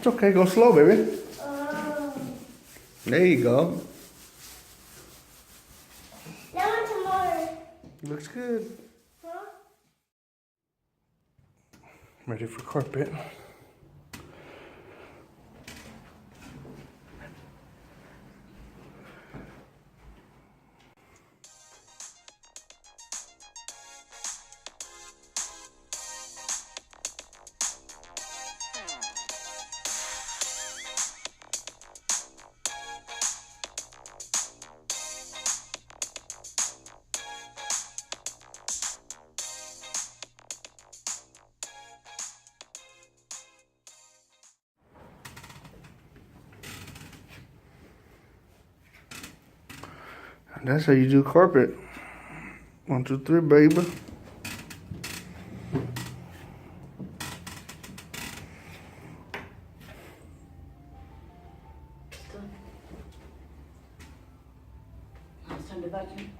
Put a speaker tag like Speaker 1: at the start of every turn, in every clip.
Speaker 1: It's okay, go slow, baby.
Speaker 2: Oh.
Speaker 1: There you go.
Speaker 2: Now it's a motor.
Speaker 1: Looks good.
Speaker 2: Huh?
Speaker 1: Ready for carpet. And that's how you do carpet. 1, 2, 3, baby.
Speaker 3: It's time to vacuum.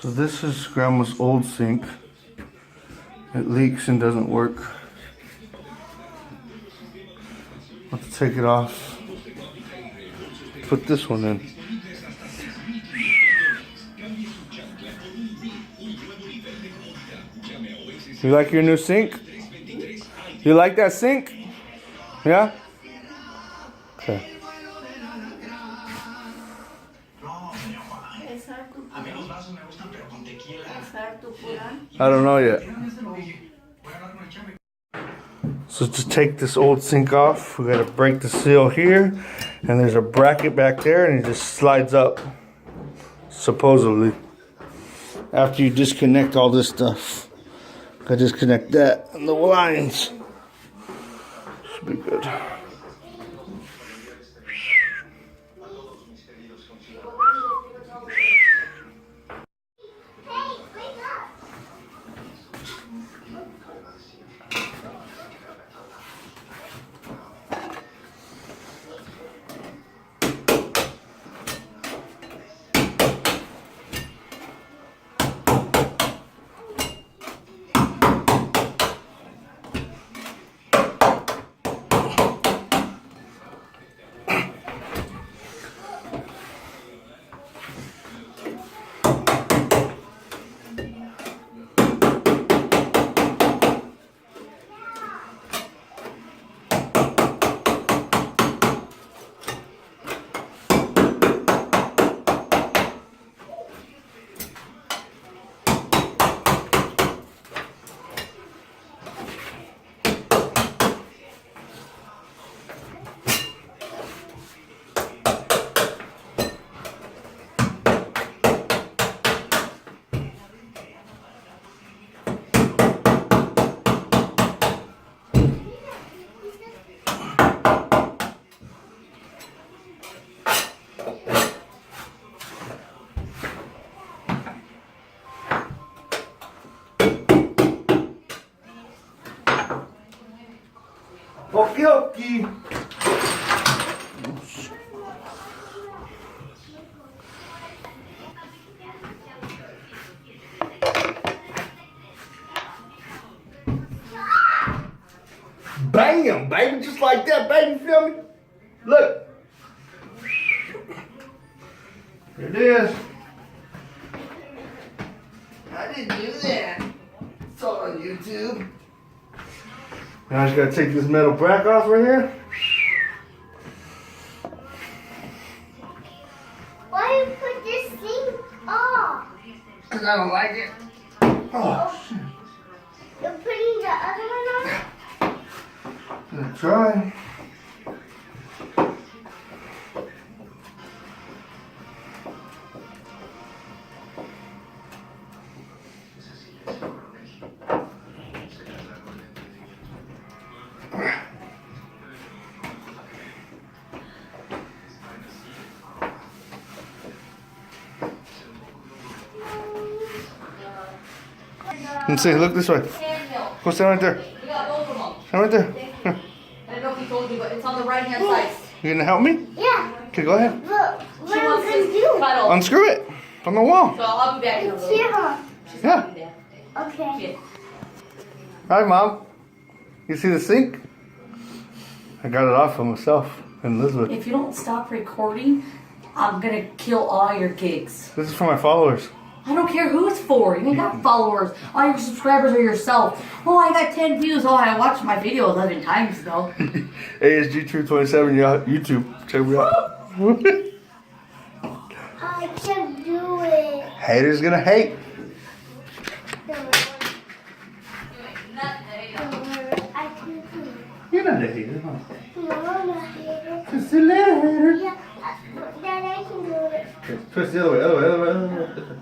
Speaker 1: So this is Grandma's old sink. It leaks and doesn't work. I'll have to take it off. Put this one in. You like your new sink? You like that sink? Yeah? Okay. I don't know yet. So to take this old sink off, we gotta break the seal here, and there's a bracket back there, and it just slides up, supposedly. After you disconnect all this stuff, I disconnect that and the lines. Should be good. Okie dokie. Bam, baby, just like that, baby, feel me? Look. Here it is. I didn't do that. It's all on YouTube. Now I just gotta take this metal bracket off right here.
Speaker 2: Why you put this thing off?
Speaker 1: Cause I don't like it. Oh, shit.
Speaker 2: You're putting the other one on?
Speaker 1: Gonna try. Let's see, look this way. Go stand right there.
Speaker 3: We got both of them.
Speaker 1: Stand right there. Here.
Speaker 3: I don't know if he told you, but it's on the right hand side.
Speaker 1: You gonna help me?
Speaker 2: Yeah.
Speaker 1: Okay, go ahead.
Speaker 2: Look, what
Speaker 3: She
Speaker 2: I'm
Speaker 3: wants
Speaker 2: gonna
Speaker 3: to
Speaker 2: do.
Speaker 3: cuddle.
Speaker 1: Unscrew it from the wall.
Speaker 3: So I'll be back in a
Speaker 2: It's
Speaker 3: little.
Speaker 2: here.
Speaker 1: Yeah.
Speaker 2: Okay.
Speaker 1: Hi, Mom. You see the sink? I got it off of myself and Elizabeth.
Speaker 3: If you don't stop recording, I'm gonna kill all your gigs.
Speaker 1: This is for my followers.
Speaker 3: I don't care who it's for. You ain't got followers. All your subscribers are yourself. Oh, I got 10 views. Oh, I watched my video 11 times though.
Speaker 1: ASG True 27 YouTube. Check me out.
Speaker 2: I can do it.
Speaker 1: Haters gonna hate.
Speaker 2: Don't worry. I can do it.
Speaker 1: You're not a hater, huh?
Speaker 2: No, I'm not here.
Speaker 1: Just a little hater.
Speaker 2: Yeah, Dad, I can do it.
Speaker 1: Okay, twist the other way, other way.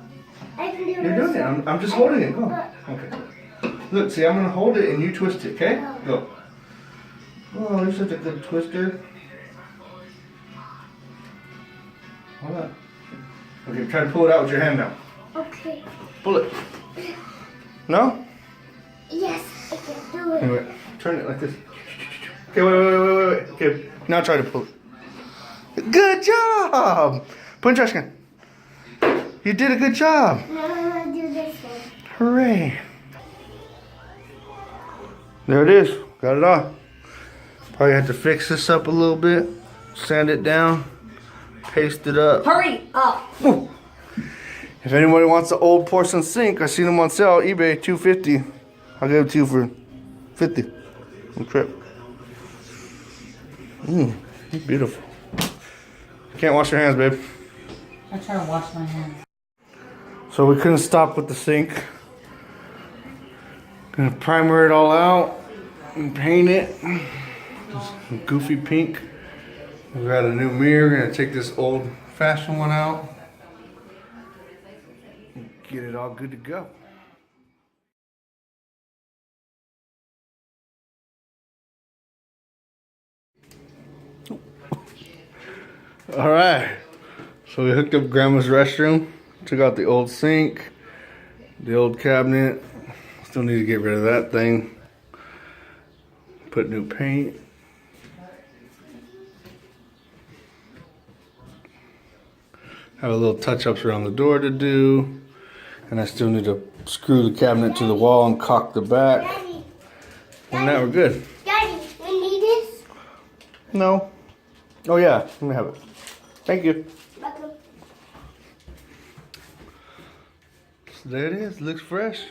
Speaker 2: I can do it.
Speaker 1: You're doing it. I'm just holding it. Go. Okay. Look, see, I'm gonna hold it and you twist it, okay? Go. Oh, you're such a good twister. Hold on. Okay, try to pull it out with your hand now.
Speaker 2: Okay.
Speaker 1: Pull it. No?
Speaker 2: Yes, I can do it.
Speaker 1: Anyway, turn it like this. Okay, wait. Okay, now try to pull it. Good job! Put in the trash can. You did a good job.
Speaker 2: Now I'm gonna do this one.
Speaker 1: Hooray. There it is. Got it off. Probably have to fix this up a little bit. Sand it down. Paste it up.
Speaker 3: Hurry up.
Speaker 1: Ooh. If anybody wants an old porcelain sink, I seen them on sale eBay, $250. I'll give it to you for $50 on trip. Beautiful. Can't wash your hands, babe.
Speaker 3: I try to wash my hands.
Speaker 1: So we couldn't stop with the sink. Gonna primer it all out and paint it. Just goofy pink. We got a new mirror. Gonna take this old fashioned one out. Get it all good to go. All right. So we hooked up Grandma's restroom. Took out the old sink, the old cabinet. Still need to get rid of that thing. Put new paint. Have a little touch-ups around the door to do. And I still need to screw the cabinet to the wall and caulk the back.
Speaker 2: Daddy,
Speaker 1: And now we're good.
Speaker 2: Daddy, we need this.
Speaker 1: No. Oh yeah, let me have it. Thank you.
Speaker 2: Welcome.
Speaker 1: So there it is. Looks fresh.